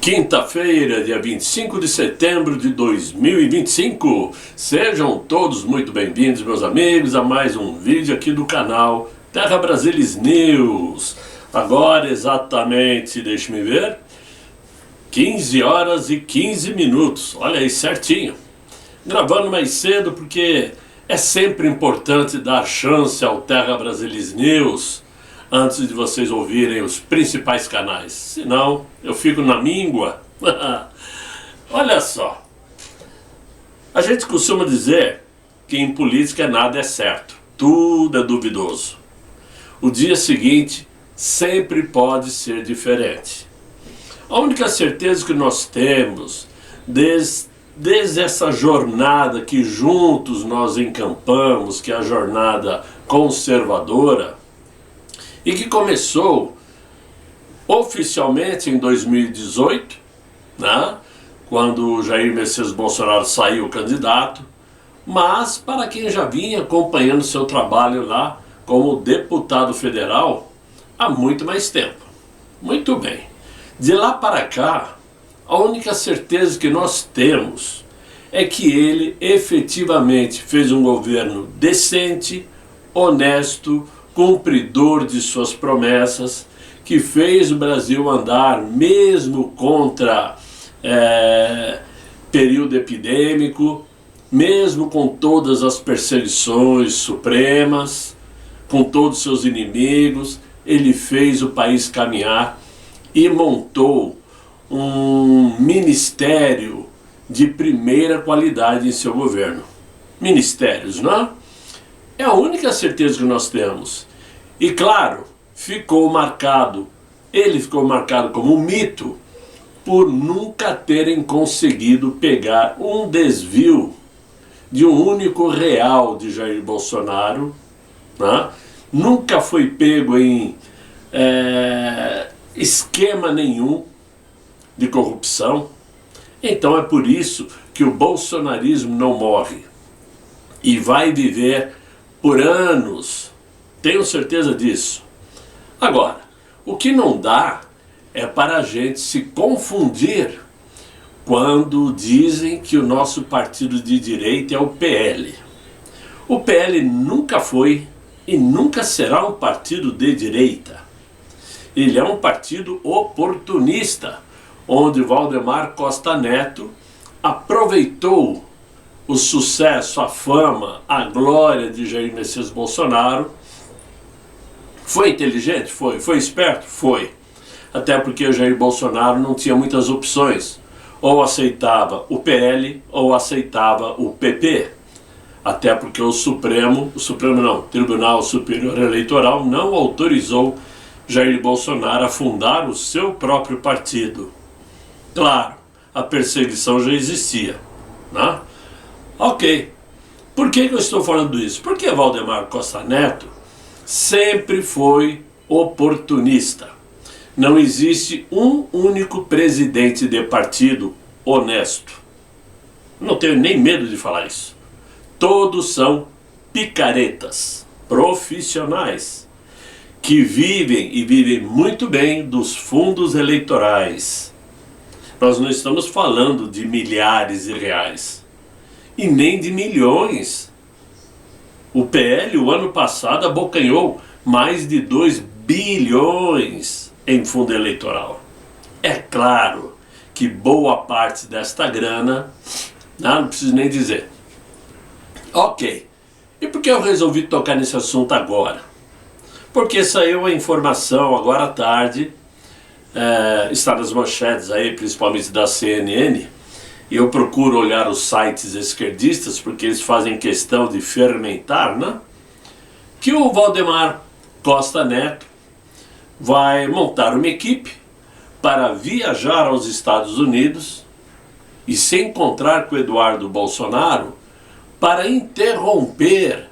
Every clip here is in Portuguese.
Quinta-feira, dia 25 de setembro de 2025. Sejam todos muito bem-vindos, meus amigos, a mais um vídeo aqui do canal Terra Brasilis News. Agora, exatamente, deixe-me ver, 15 horas e 15 minutos. Olha aí, certinho. Gravando mais cedo porque é sempre importante dar chance ao Terra Brasilis News antes de vocês ouvirem os principais canais. Senão, eu fico na míngua. Olha só. A gente costuma dizer que em política nada é certo. Tudo é duvidoso. O dia seguinte sempre pode ser diferente. A única certeza que nós temos, desde essa jornada que juntos nós encampamos, que é a jornada conservadora, e que começou oficialmente em 2018, né, quando Jair Messias Bolsonaro saiu candidato, mas para quem já vinha acompanhando seu trabalho lá como deputado federal há muito mais tempo. Muito bem. De lá para cá, a única certeza que nós temos é que ele efetivamente fez um governo decente, honesto, cumpridor de suas promessas, que fez o Brasil andar mesmo contra período epidêmico, mesmo com todas as perseguições supremas, com todos os seus inimigos. Ele fez o país caminhar e montou um ministério de primeira qualidade em seu governo. Ministérios, não é? É a única certeza que nós temos. E claro, ele ficou marcado como um mito por nunca terem conseguido pegar um desvio de um único real de Jair Bolsonaro, né? Nunca foi pego em esquema nenhum de corrupção. Então é por isso que o bolsonarismo não morre e vai viver por anos, tenho certeza disso. Agora, o que não dá é para a gente se confundir quando dizem que o nosso partido de direita é o PL. O PL nunca foi e nunca será um partido de direita. Ele é um partido oportunista, onde Valdemar Costa Neto aproveitou o sucesso, a fama, a glória de Jair Messias Bolsonaro. Foi inteligente? Foi. Foi esperto? Foi. Até porque o Jair Bolsonaro não tinha muitas opções. Ou aceitava o PL ou aceitava o PP. Até porque o Tribunal Superior Eleitoral não autorizou Jair Bolsonaro a fundar o seu próprio partido. Claro, a perseguição já existia, né? Ok, por que eu estou falando isso? Porque Valdemar Costa Neto sempre foi oportunista. Não existe um único presidente de partido honesto. Não tenho nem medo de falar isso. Todos são picaretas, profissionais, que vivem muito bem dos fundos eleitorais. Nós não estamos falando de milhares de reais. E nem de milhões. O PL, o ano passado, abocanhou mais de 2 bilhões em fundo eleitoral. É claro que boa parte desta grana, não preciso nem dizer. Ok, e por que eu resolvi tocar nesse assunto agora? Porque saiu a informação agora à tarde, está nas manchetes aí, principalmente da CNN, e eu procuro olhar os sites esquerdistas, porque eles fazem questão de fermentar, né? Que o Valdemar Costa Neto vai montar uma equipe para viajar aos Estados Unidos e se encontrar com o Eduardo Bolsonaro para interromper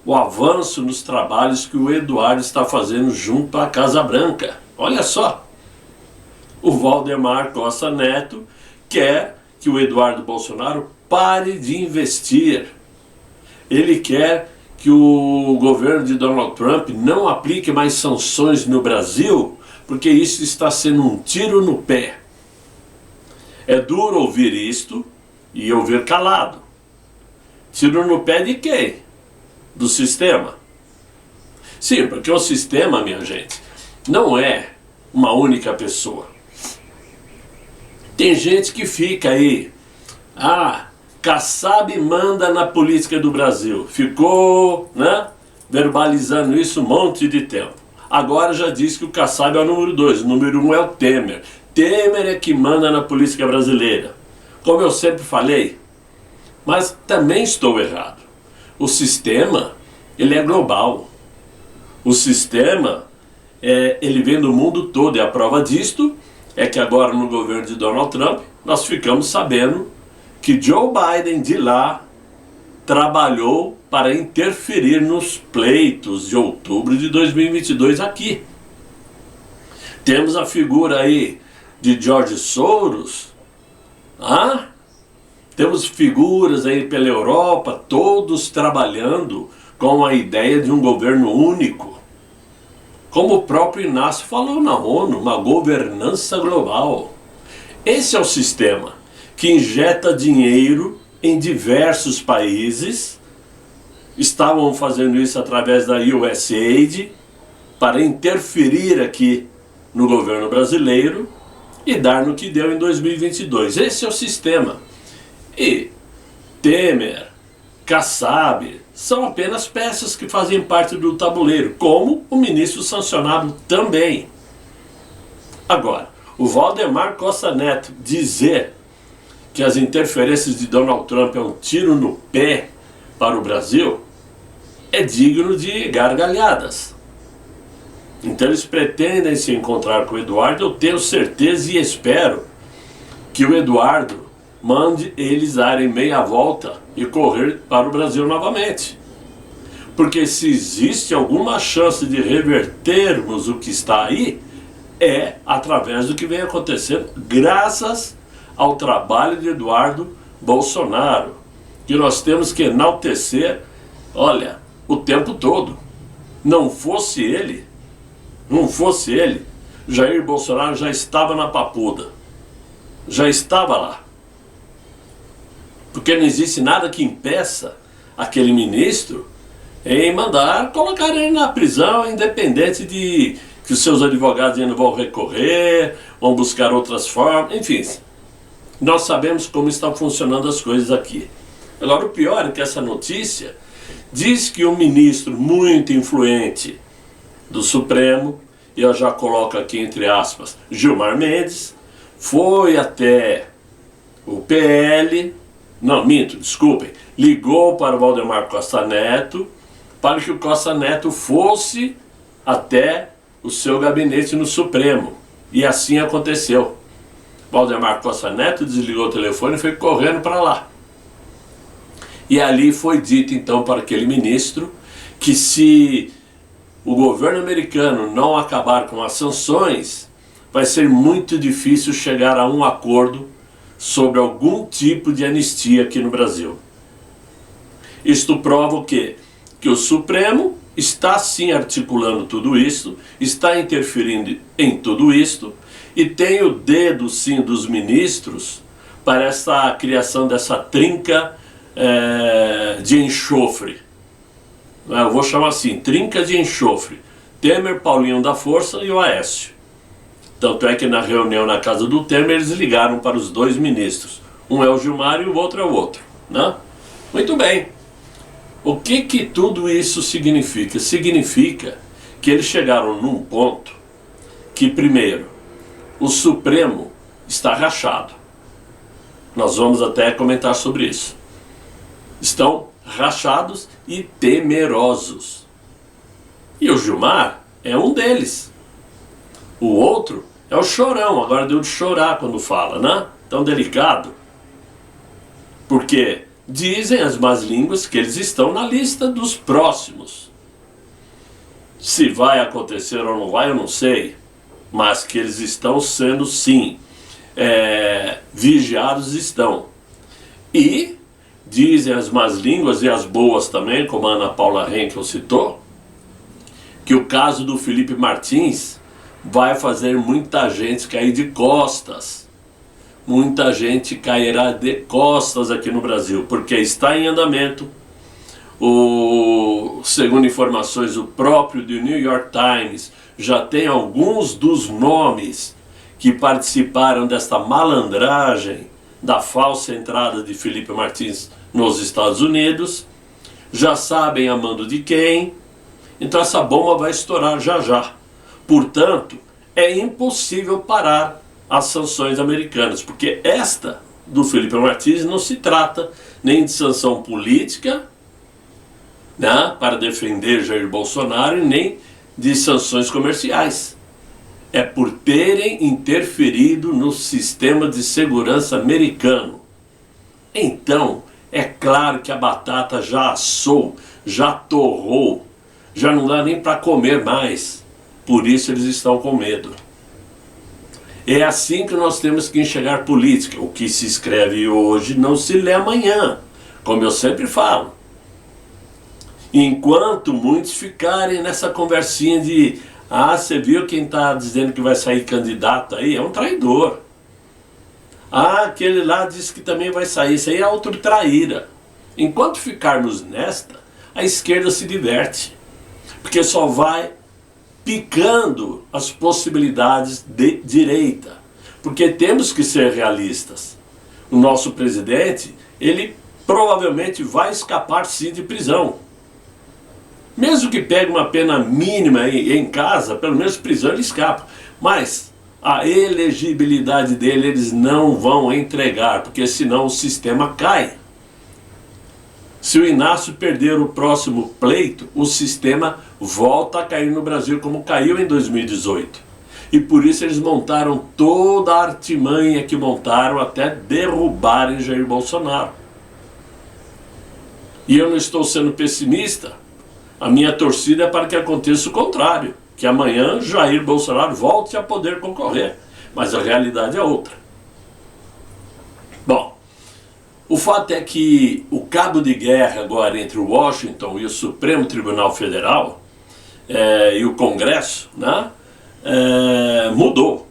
o avanço nos trabalhos que o Eduardo está fazendo junto à Casa Branca. Olha só, o Valdemar Costa Neto quer que o Eduardo Bolsonaro pare de investir. Ele quer que o governo de Donald Trump não aplique mais sanções no Brasil, porque isso está sendo um tiro no pé. É duro ouvir isto e ouvir calado. Tiro no pé de quem? Do sistema. Sim, porque o sistema, minha gente, não é uma única pessoa. Tem gente que fica aí, Kassab manda na política do Brasil. Ficou, verbalizando isso um monte de tempo. Agora já diz que o Kassab é o número 2, o número 1 é o Temer. Temer é que manda na política brasileira. Como eu sempre falei, mas também estou errado. O sistema, ele é global. O sistema, ele vem do mundo todo, e a prova disto é que agora no governo de Donald Trump, nós ficamos sabendo que Joe Biden de lá trabalhou para interferir nos pleitos de outubro de 2022 aqui. Temos a figura aí de George Soros, temos figuras aí pela Europa, todos trabalhando com a ideia de um governo único. Como o próprio Inácio falou na ONU, uma governança global. Esse é o sistema que injeta dinheiro em diversos países. Estavam fazendo isso através da USAID para interferir aqui no governo brasileiro e dar no que deu em 2022. Esse é o sistema. E Temer, Kassab são apenas peças que fazem parte do tabuleiro, como o ministro sancionado também. Agora, o Valdemar Costa Neto dizer que as interferências de Donald Trump é um tiro no pé para o Brasil é digno de gargalhadas. Então eles pretendem se encontrar com o Eduardo. Eu tenho certeza e espero que o Eduardo mande eles darem meia volta e correr para o Brasil novamente. Porque se existe alguma chance de revertermos o que está aí, é através do que vem acontecendo, graças ao trabalho de Eduardo Bolsonaro, que nós temos que enaltecer, o tempo todo. Não fosse ele, Jair Bolsonaro já estava na papuda, já estava lá. Porque não existe nada que impeça aquele ministro em mandar colocar ele na prisão, independente de que os seus advogados ainda vão recorrer, vão buscar outras formas, enfim. Nós sabemos como estão funcionando as coisas aqui. Agora, o pior é que essa notícia diz que um ministro muito influente do Supremo, e eu já coloco aqui entre aspas, Gilmar Mendes, foi até o PL, ligou para o Valdemar Costa Neto para que o Costa Neto fosse até o seu gabinete no Supremo. E assim aconteceu. Valdemar Costa Neto desligou o telefone e foi correndo para lá. E ali foi dito então para aquele ministro que se o governo americano não acabar com as sanções, vai ser muito difícil chegar a um acordo sobre algum tipo de anistia aqui no Brasil. Isto prova o quê? Que o Supremo está sim articulando tudo isso, está interferindo em tudo isto, e tem o dedo sim dos ministros para essa criação dessa trinca de enxofre. Eu vou chamar assim, trinca de enxofre. Temer, Paulinho da Força e o Aécio. Tanto é que na reunião na casa do Temer eles ligaram para os dois ministros. Um é o Gilmar e o outro é o outro. Muito bem. O que tudo isso significa? Significa que eles chegaram num ponto que, primeiro, o Supremo está rachado. Nós vamos até comentar sobre isso. Estão rachados e temerosos. E o Gilmar é um deles. O outro é o chorão, agora deu de chorar quando fala, Tão delicado. Porque dizem as más línguas que eles estão na lista dos próximos. Se vai acontecer ou não vai, eu não sei. Mas que eles estão sendo, sim, vigiados estão. E dizem as más línguas e as boas também, como a Ana Paula Henkel citou, que o caso do Felipe Martins vai fazer muita gente cair de costas muita gente cairá de costas aqui no Brasil, porque está em andamento. Segundo informações, o próprio do New York Times já tem alguns dos nomes que participaram desta malandragem da falsa entrada de Felipe Martins nos Estados Unidos. Já sabem a mando de quem. Então essa bomba vai estourar já já. Portanto, é impossível parar as sanções americanas, porque esta do Felipe Martins não se trata nem de sanção política, né, para defender Jair Bolsonaro, e nem de sanções comerciais. É por terem interferido no sistema de segurança americano. Então, é claro que a batata já assou, já torrou, já não dá nem para comer mais. Por isso eles estão com medo. É assim que nós temos que enxergar política. O que se escreve hoje não se lê amanhã, como eu sempre falo. Enquanto muitos ficarem nessa conversinha de você viu quem está dizendo que vai sair candidato aí? É um traidor. Aquele lá disse que também vai sair. Isso aí é outro traíra. Enquanto ficarmos nesta, a esquerda se diverte. Porque só vai picando as possibilidades de direita. Porque temos que ser realistas. O nosso presidente, ele provavelmente vai escapar sim de prisão. Mesmo que pegue uma pena mínima em casa, pelo menos prisão ele escapa. Mas a elegibilidade dele eles não vão entregar, porque senão o sistema cai. Se o Inácio perder o próximo pleito, o sistema volta a cair no Brasil como caiu em 2018. E por isso eles montaram toda a artimanha que montaram até derrubarem Jair Bolsonaro. E eu não estou sendo pessimista. A minha torcida é para que aconteça o contrário, que amanhã Jair Bolsonaro volte a poder concorrer, mas a realidade é outra. Bom, o fato é que o cabo de guerra agora entre o Washington e o Supremo Tribunal Federal e o Congresso, né, mudou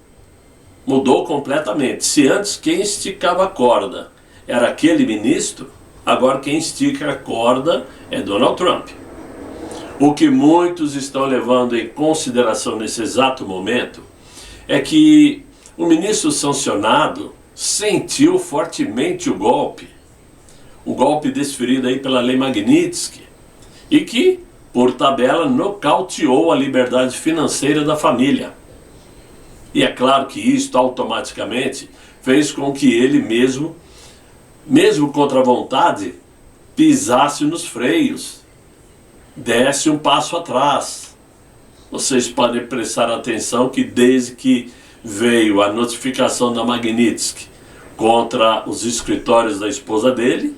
completamente. Se antes quem esticava a corda era aquele ministro, agora quem estica a corda é Donald Trump. O que muitos estão levando em consideração nesse exato momento é que o ministro sancionado sentiu fortemente o golpe desferido aí pela Lei Magnitsky, e que, por tabela, nocauteou a liberdade financeira da família. E é claro que isto automaticamente fez com que ele mesmo contra a vontade, pisasse nos freios, desse um passo atrás. Vocês podem prestar atenção que desde que veio a notificação da Magnitsky contra os escritórios da esposa dele,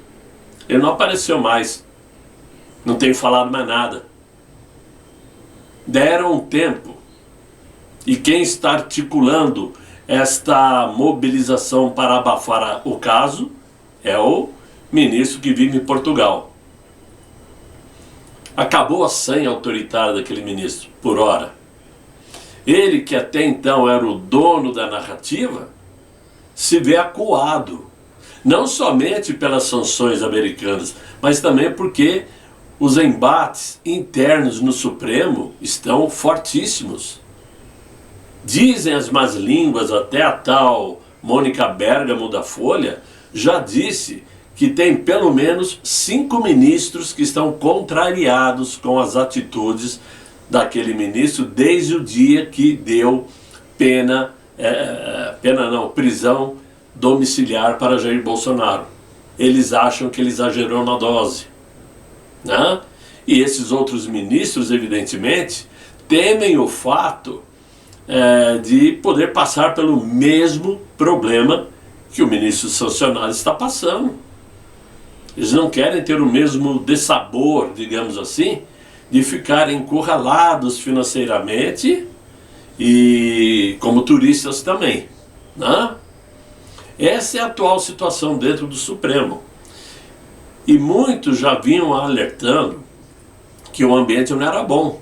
ele não apareceu mais, não tem falado mais nada. Deram um tempo, e quem está articulando esta mobilização para abafar o caso é o ministro que vive em Portugal. Acabou a senha autoritária daquele ministro, por hora. Ele, que até então era o dono da narrativa, se vê acuado. Não somente pelas sanções americanas, mas também porque os embates internos no Supremo estão fortíssimos. Dizem as más línguas, até a tal Mônica Bergamo da Folha já disse que tem pelo menos 5 ministros que estão contrariados com as atitudes daquele ministro desde o dia que deu prisão domiciliar para Jair Bolsonaro. Eles acham que ele exagerou na dose, né? E esses outros ministros, evidentemente, temem o fato de poder passar pelo mesmo problema que o ministro sancionado está passando. Eles não querem ter o mesmo dessabor, digamos assim, de ficarem encurralados financeiramente e como turistas também, né? Essa é a atual situação dentro do Supremo. E muitos já vinham alertando que o ambiente não era bom.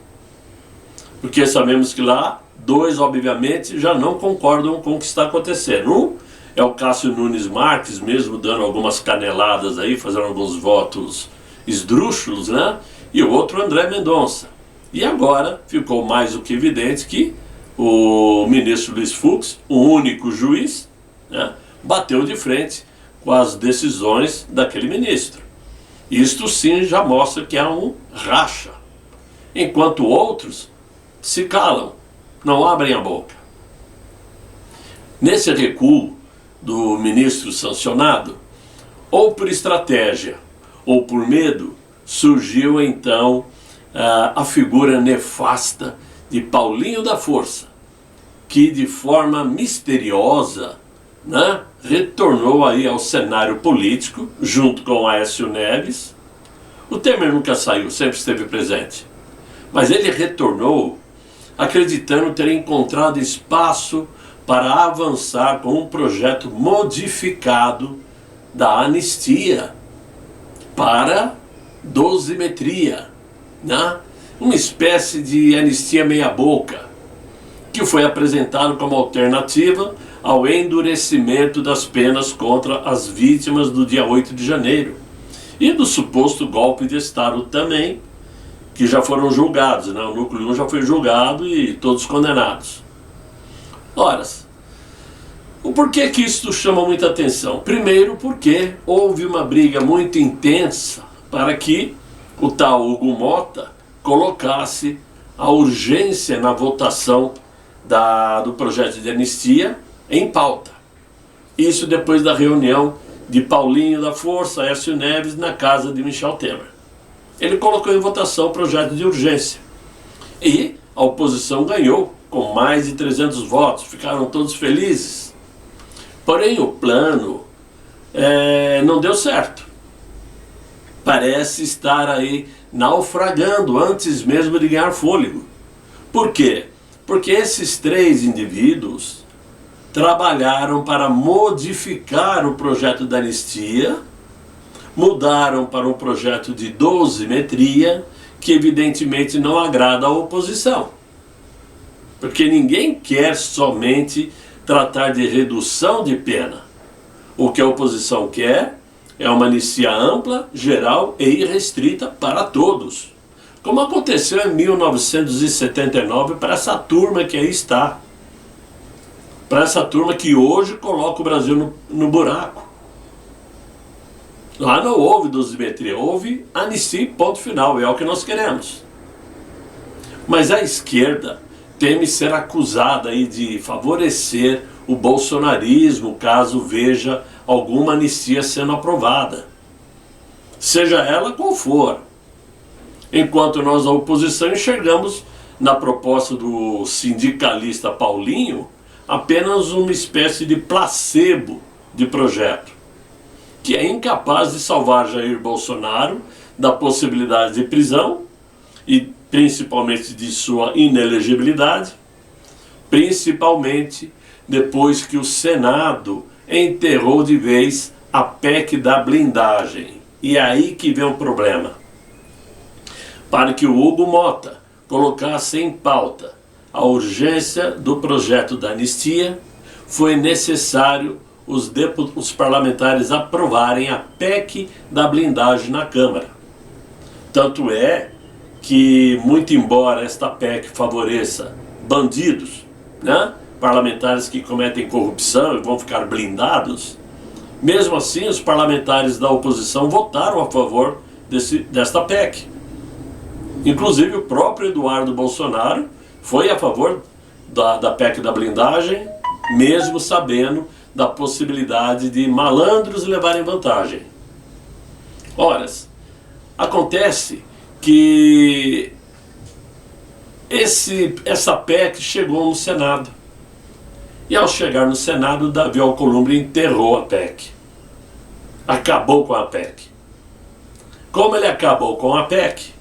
Porque sabemos que lá, dois, obviamente, já não concordam com o que está acontecendo. Um é o Cássio Nunes Marques, mesmo dando algumas caneladas aí, fazendo alguns votos esdrúxulos, né? E o outro André Mendonça. E agora ficou mais do que evidente que o ministro Luiz Fux, o único juiz, né, bateu de frente com as decisões daquele ministro. Isto sim já mostra que há um racha, enquanto outros se calam, não abrem a boca. Nesse recuo do ministro sancionado, ou por estratégia ou por medo, surgiu então a figura nefasta de Paulinho da Força, que de forma misteriosa, né, retornou aí ao cenário político, junto com Aécio Neves. O Temer nunca saiu, sempre esteve presente. Mas ele retornou acreditando ter encontrado espaço para avançar com um projeto modificado da anistia para dosimetria, né? Uma espécie de anistia meia-boca, que foi apresentado como alternativa ao endurecimento das penas contra as vítimas do dia 8 de janeiro e do suposto golpe de Estado também, que já foram julgados, né? O núcleo 1 já foi julgado e todos condenados. Ora, o porquê que isso chama muita atenção? Primeiro porque houve uma briga muito intensa para que o tal Hugo Mota colocasse a urgência na votação do projeto de anistia em pauta. Isso depois da reunião de Paulinho da Força, Aécio Neves, na casa de Michel Temer. Ele colocou em votação o projeto de urgência. E a oposição ganhou com mais de 300 votos, ficaram todos felizes. Porém, o plano não deu certo. Parece estar aí naufragando antes mesmo de ganhar fôlego. Por quê? Porque esses três indivíduos trabalharam para modificar o projeto da anistia, mudaram para um projeto de dosimetria, que evidentemente não agrada à oposição. Porque ninguém quer somente tratar de redução de pena. O que a oposição quer é uma anistia ampla, geral e irrestrita para todos. Como aconteceu em 1979 para essa turma que aí está. Para essa turma que hoje coloca o Brasil no buraco. Lá não houve dosimetria, houve anistia, ponto final, é o que nós queremos. Mas a esquerda teme ser acusada aí de favorecer o bolsonarismo caso veja alguma anistia sendo aprovada, seja ela qual for. Enquanto nós, a oposição, enxergamos na proposta do sindicalista Paulinho apenas uma espécie de placebo de projeto, que é incapaz de salvar Jair Bolsonaro da possibilidade de prisão e principalmente de sua inelegibilidade, principalmente depois que o Senado enterrou de vez a PEC da blindagem. E é aí que vem o problema. Para que o Hugo Mota colocasse em pauta a urgência do projeto da anistia, foi necessário os parlamentares aprovarem a PEC da blindagem na Câmara. Tanto é que, muito embora esta PEC favoreça bandidos, né, parlamentares que cometem corrupção e vão ficar blindados, mesmo assim os parlamentares da oposição votaram a favor desta PEC. Inclusive o próprio Eduardo Bolsonaro foi a favor da PEC da blindagem, mesmo sabendo da possibilidade de malandros levarem vantagem. Ora, acontece que essa PEC chegou no Senado. E ao chegar no Senado, Davi Alcolumbre enterrou a PEC. Acabou com a PEC. Como ele acabou com a PEC,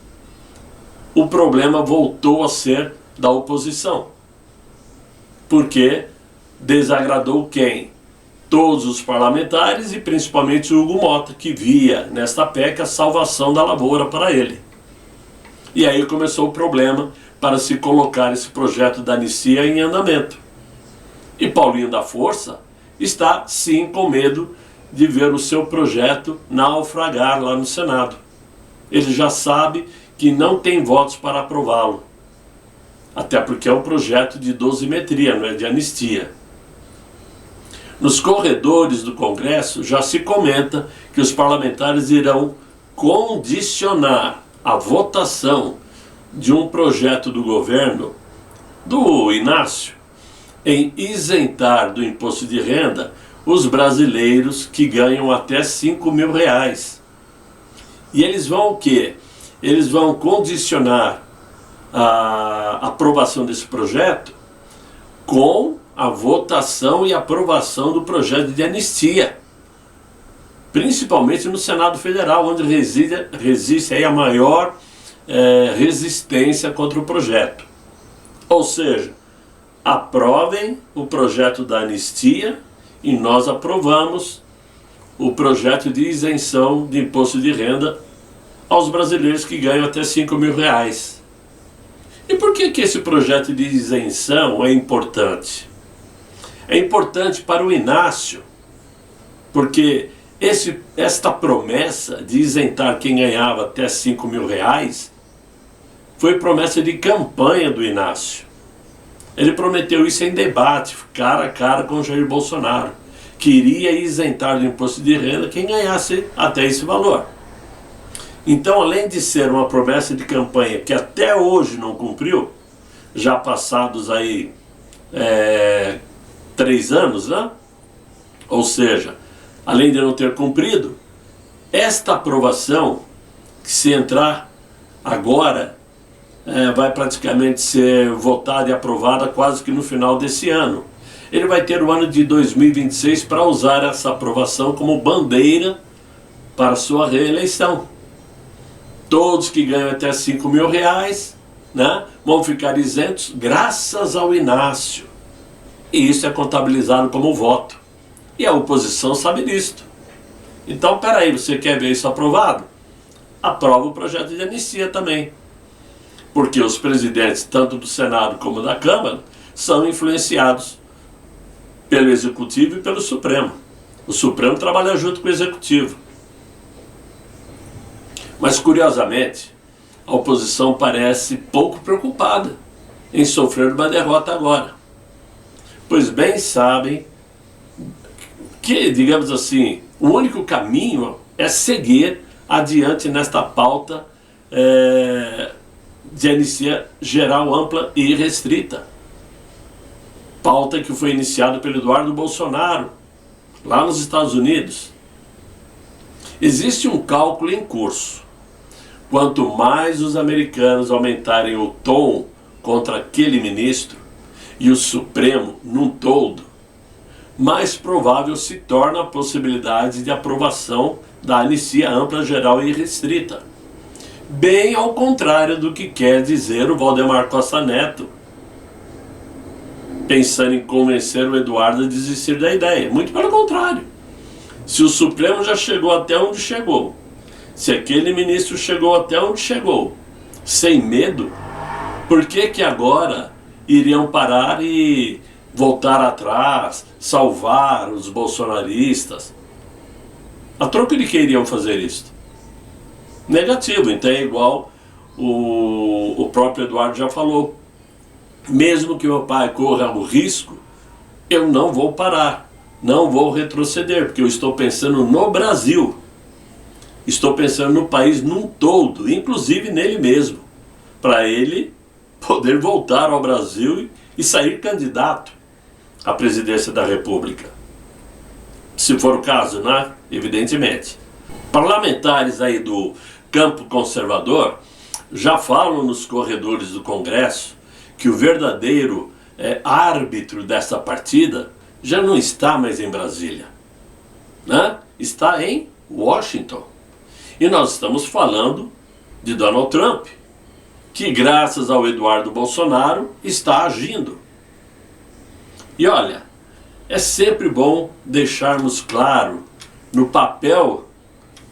o problema voltou a ser da oposição. Porque desagradou quem? Todos os parlamentares e principalmente o Hugo Mota, que via nesta PEC a salvação da lavoura para ele. E aí começou o problema para se colocar esse projeto da anistia em andamento. E Paulinho da Força está sim com medo de ver o seu projeto naufragar lá no Senado. Ele já sabe que não tem votos para aprová-lo. Até porque é um projeto de dosimetria, não é de anistia. Nos corredores do Congresso já se comenta que os parlamentares irão condicionar a votação de um projeto do governo, do Inácio, em isentar do imposto de renda os brasileiros que ganham até R$5.000. E eles vão o quê? Eles vão condicionar a aprovação desse projeto com a votação e aprovação do projeto de anistia, principalmente no Senado Federal, onde resiste aí a maior resistência contra o projeto. Ou seja, aprovem o projeto da anistia e nós aprovamos o projeto de isenção de imposto de renda aos brasileiros que ganham até R$5.000. E por que esse projeto de isenção é importante? É importante para o Inácio, porque esta promessa de isentar quem ganhava até R$5.000 foi promessa de campanha do Inácio. Ele prometeu isso em debate, cara a cara com Jair Bolsonaro, que iria isentar do imposto de renda quem ganhasse até esse valor. Então, além de ser uma promessa de campanha que até hoje não cumpriu, já passados aí 3 anos, né? Ou seja, além de não ter cumprido, esta aprovação, que se entrar agora, vai praticamente ser votada e aprovada quase que no final desse ano. Ele vai ter o ano de 2026 para usar essa aprovação como bandeira para sua reeleição. Todos que ganham até R$5.000, né, vão ficar isentos graças ao Inácio. E isso é contabilizado como voto. E a oposição sabe disto. Então, peraí, você quer ver isso aprovado? Aprova o projeto de anistia também. Porque os presidentes, tanto do Senado como da Câmara, são influenciados pelo Executivo e pelo Supremo. O Supremo trabalha junto com o Executivo. Mas, curiosamente, a oposição parece pouco preocupada em sofrer uma derrota agora. Pois bem sabem que, digamos assim, o único caminho é seguir adiante nesta pauta de anistia geral, ampla e restrita. Pauta que foi iniciada pelo Eduardo Bolsonaro, lá nos Estados Unidos. Existe um cálculo em curso. Quanto mais os americanos aumentarem o tom contra aquele ministro e o Supremo num todo, mais provável se torna a possibilidade de aprovação da anistia ampla, geral e restrita. Bem ao contrário do que quer dizer o Valdemar Costa Neto, pensando em convencer o Eduardo a desistir da ideia. Muito pelo contrário. Se o Supremo já chegou até onde chegou, se aquele ministro chegou até onde chegou, sem medo, por que agora iriam parar e voltar atrás, salvar os bolsonaristas? A troco de que iriam fazer isso? Negativo. Então é igual o próprio Eduardo já falou. Mesmo que meu pai corra o risco, eu não vou parar, não vou retroceder, porque eu estou pensando no Brasil. Estou pensando no país num todo, inclusive nele mesmo, para ele poder voltar ao Brasil e sair candidato à presidência da República. Se for o caso, né? Evidentemente. Parlamentares aí do campo conservador já falam nos corredores do Congresso que o verdadeiro árbitro dessa partida já não está mais em Brasília, né? Está em Washington. E nós estamos falando de Donald Trump, que graças ao Eduardo Bolsonaro está agindo. E olha, é sempre bom deixarmos claro no papel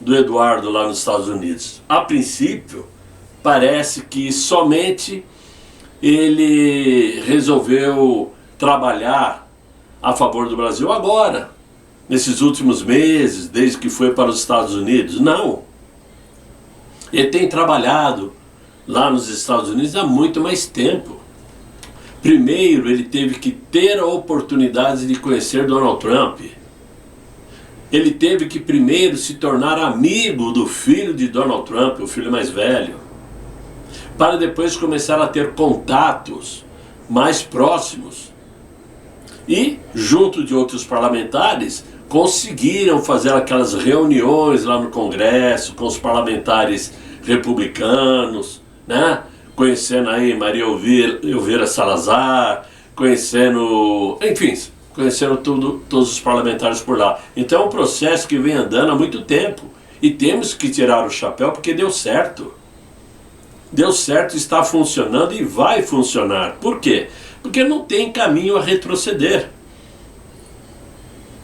do Eduardo lá nos Estados Unidos. A princípio, parece que somente ele resolveu trabalhar a favor do Brasil agora, nesses últimos meses, desde que foi para os Estados Unidos. Não. Ele tem trabalhado lá nos Estados Unidos há muito mais tempo. Primeiro, ele teve que ter a oportunidade de conhecer Donald Trump. Ele teve que primeiro se tornar amigo do filho de Donald Trump, o filho mais velho, para depois começar a ter contatos mais próximos. E, junto de outros parlamentares, conseguiram fazer aquelas reuniões lá no Congresso com os parlamentares republicanos, né? Conhecendo aí Maria Elvira Salazar, conhecendo, enfim, conhecendo todos os parlamentares por lá. Então é um processo que vem andando há muito tempo e temos que tirar o chapéu porque deu certo. Deu certo, está funcionando e vai funcionar. Por quê? Porque não tem caminho a retroceder.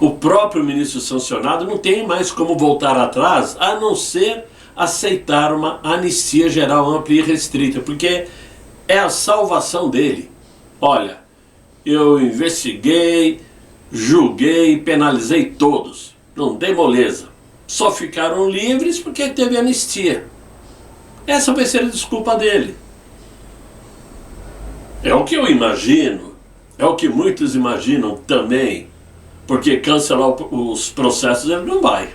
O próprio ministro sancionado não tem mais como voltar atrás, a não ser aceitar uma anistia geral ampla e restrita, porque é a salvação dele. Olha, eu investiguei, julguei, penalizei todos, não dei moleza. Só ficaram livres porque teve anistia. Essa vai ser a desculpa dele. É o que eu imagino, é o que muitos imaginam também, porque cancelar os processos ele não vai.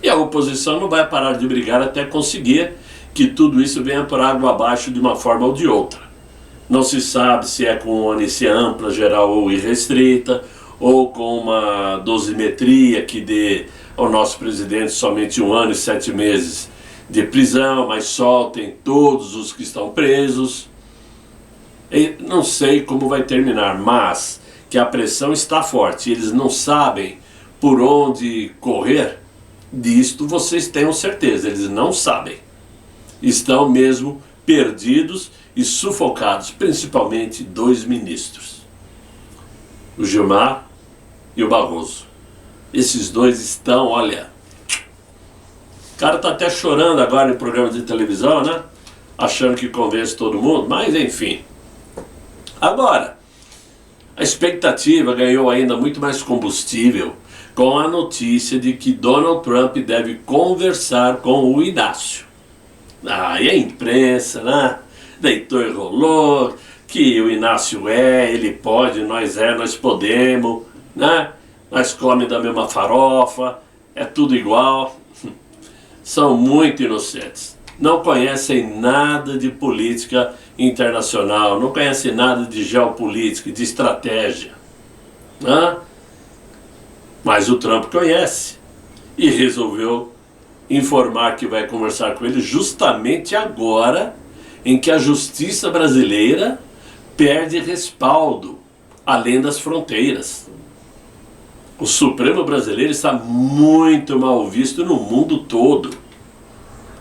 E a oposição não vai parar de brigar até conseguir que tudo isso venha por água abaixo de uma forma ou de outra. Não se sabe se é com anistia ampla, geral ou irrestrita, ou com uma dosimetria que dê ao nosso presidente somente 1 ano e 7 meses de prisão, mas soltem todos os que estão presos. E não sei como vai terminar, mas que a pressão está forte, eles não sabem por onde correr. Disto vocês tenham certeza, eles não sabem. Estão mesmo perdidos e sufocados, principalmente 2 ministros, o Gilmar e o Barroso. Esses 2 estão, olha, o cara está até chorando agora em programa de televisão, né? Achando que convence todo mundo, mas enfim. Agora, a expectativa ganhou ainda muito mais combustível com a notícia de que Donald Trump deve conversar com o Inácio. E a imprensa, né? Deitou e rolou, que o Inácio ele pode, nós podemos, né? Nós comemos da mesma farofa, é tudo igual. São muito inocentes. Não conhecem nada de política internacional, não conhecem nada de geopolítica, de estratégia, né? Mas o Trump conhece e resolveu informar que vai conversar com ele justamente agora em que a justiça brasileira perde respaldo além das fronteiras. O Supremo brasileiro está muito mal visto no mundo todo,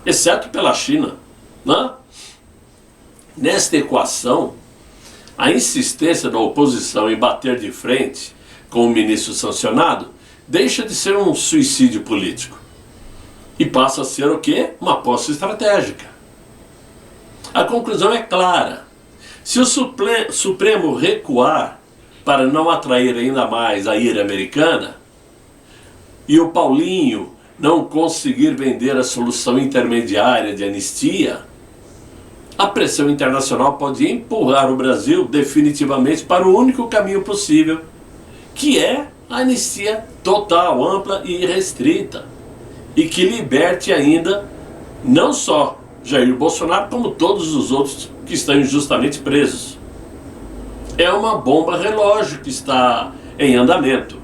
exceto pela China, né? Nesta equação, a insistência da oposição em bater de frente com o ministro sancionado deixa de ser um suicídio político e passa a ser o quê? Uma aposta estratégica. A conclusão é clara. Se o Supremo recuar para não atrair ainda mais a ira americana e o Paulinho não conseguir vender a solução intermediária de anistia, a pressão internacional pode empurrar o Brasil definitivamente para o único caminho possível, que é a anistia total, ampla e irrestrita, e que liberte ainda não só Jair Bolsonaro, como todos os outros que estão injustamente presos. É uma bomba relógio que está em andamento.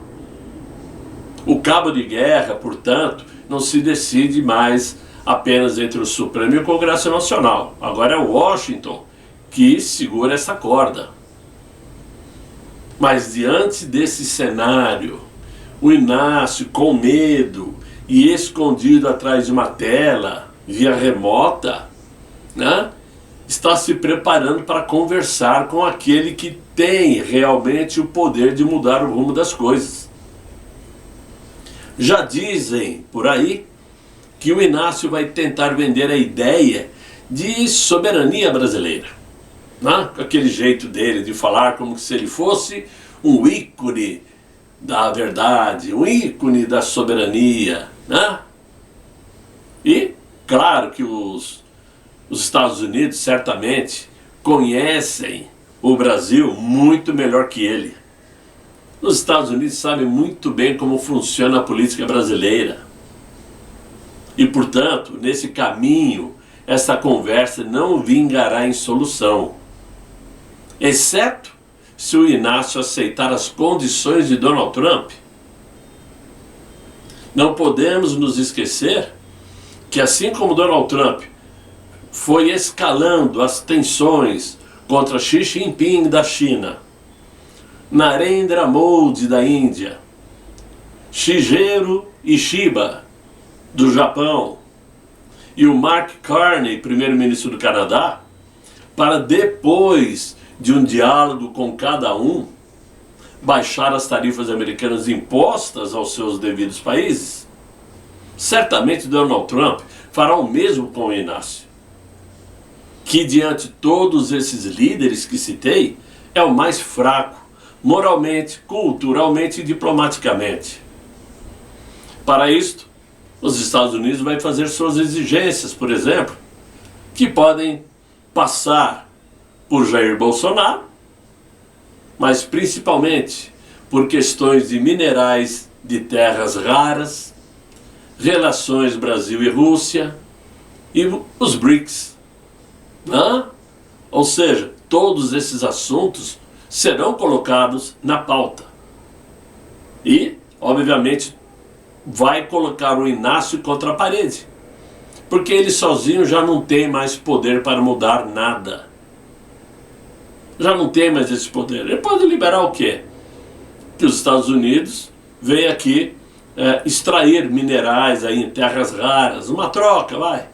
O cabo de guerra, portanto, não se decide mais apenas entre o Supremo e o Congresso Nacional. Agora é Washington que segura essa corda. Mas diante desse cenário, o Inácio, com medo e escondido atrás de uma tela, via remota, né, está se preparando para conversar com aquele que tem realmente o poder de mudar o rumo das coisas. Já dizem por aí que o Inácio vai tentar vender a ideia de soberania brasileira, né? Com aquele jeito dele de falar como se ele fosse um ícone da verdade, um ícone da soberania, né? E claro que os Estados Unidos certamente conhecem o Brasil muito melhor que ele. Os Estados Unidos sabem muito bem como funciona a política brasileira. E, portanto, nesse caminho, essa conversa não vingará em solução, exceto se o Inácio aceitar as condições de Donald Trump. Não podemos nos esquecer que, assim como Donald Trump foi escalando as tensões contra Xi Jinping da China, Narendra Modi da Índia, Shigeru Ishiba do Japão e o Mark Carney, primeiro-ministro do Canadá, para depois de um diálogo com cada um, baixar as tarifas americanas impostas aos seus devidos países, certamente Donald Trump fará o mesmo com o Inácio, que diante de todos esses líderes que citei, é o mais fraco, moralmente, culturalmente e diplomaticamente. Para isto, os Estados Unidos vai fazer suas exigências, por exemplo, que podem passar por Jair Bolsonaro, mas principalmente por questões de minerais de terras raras, relações Brasil e Rússia e os BRICS. Ou seja, todos esses assuntos serão colocados na pauta. E, obviamente, vai colocar o Inácio contra a parede, porque ele sozinho já não tem mais poder para mudar nada. Já não tem mais esse poder. Ele pode liberar o quê? Que os Estados Unidos venham aqui extrair minerais aí em terras raras, uma troca, vai.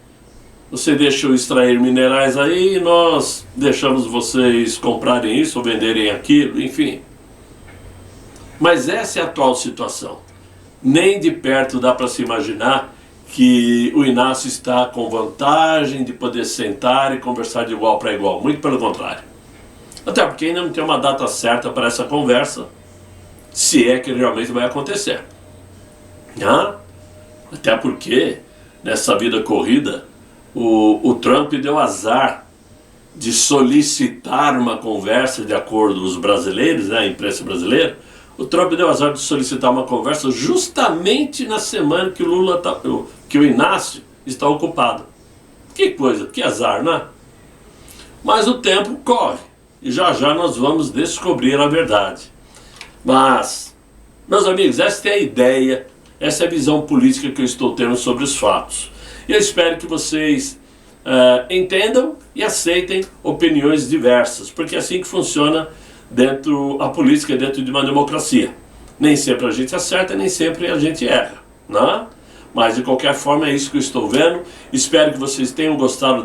Você deixa eu extrair minerais aí e nós deixamos vocês comprarem isso ou venderem aquilo, enfim. Mas essa é a atual situação. Nem de perto dá para se imaginar que o Inácio está com vantagem de poder sentar e conversar de igual para igual. Muito pelo contrário. Até porque ainda não tem uma data certa para essa conversa, se é que realmente vai acontecer. Até porque, nessa vida corrida, o Trump deu azar de solicitar uma conversa, de acordo com os brasileiros, a imprensa brasileira. O Trump deu azar de solicitar uma conversa justamente na semana que que o Inácio está ocupado. Que coisa, que azar, né? Mas o tempo corre e já já nós vamos descobrir a verdade. Mas, meus amigos, esta é a ideia, essa é a visão política que eu estou tendo sobre os fatos. E eu espero que vocês entendam e aceitem opiniões diversas, porque é assim que funciona a política dentro de uma democracia. Nem sempre a gente acerta, nem sempre a gente erra, né? Mas de qualquer forma é isso que eu estou vendo. Espero que vocês tenham gostado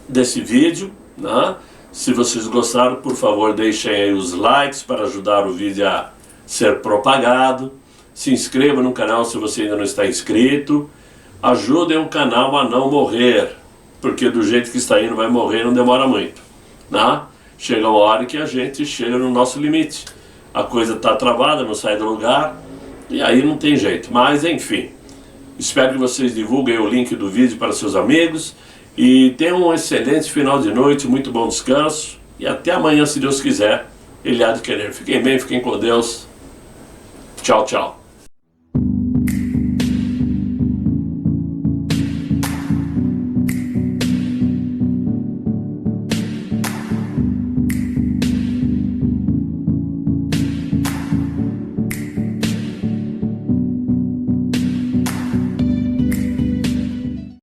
desse vídeo, né? Se vocês gostaram, por favor, deixem aí os likes para ajudar o vídeo a ser propagado. Se inscreva no canal se você ainda não está inscrito. Ajudem o canal a não morrer, porque do jeito que está indo vai morrer, não demora muito, né? Chega uma hora que a gente chega no nosso limite. A coisa está travada, não sai do lugar, e aí não tem jeito. Mas enfim, espero que vocês divulguem o link do vídeo para seus amigos e tenham um excelente final de noite, muito bom descanso e até amanhã, se Deus quiser. Ele há de querer. Fiquem bem, fiquem com Deus. Tchau, tchau.